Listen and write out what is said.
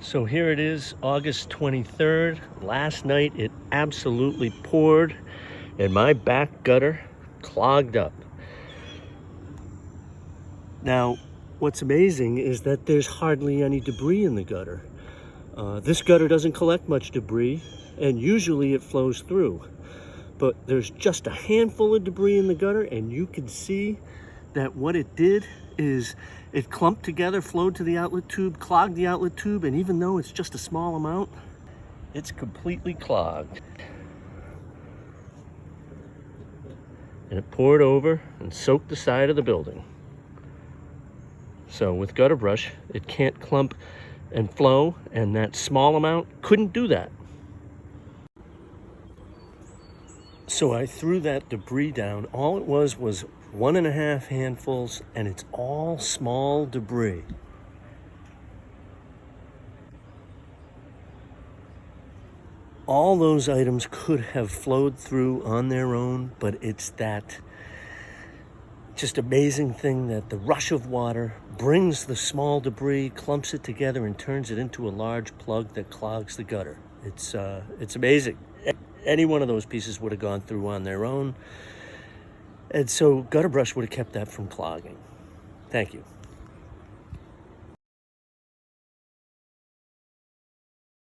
So here it is, August 23rd. Last night it absolutely poured and my back gutter clogged up. Now, what's amazing is that there's hardly any debris in the gutter. This gutter doesn't collect much debris and usually it flows through. But there's just a handful of debris in the gutter, and you can see that what it did is it clumped together, flowed to the outlet tube, clogged the outlet tube, and even though it's just a small amount, it's completely clogged. And it poured over and soaked the side of the building. So with Gutterbrush, it can't clump and flow, and that small amount couldn't do that. So I threw that debris down. All it was 1.5 handfuls, and it's all small debris. All those items could have flowed through on their own, but it's that just amazing thing that the rush of water brings the small debris, clumps it together, and turns it into a large plug that clogs the gutter. It's amazing. Any one of those pieces would have gone through on their own. And so Gutterbrush would have kept that from clogging. Thank you.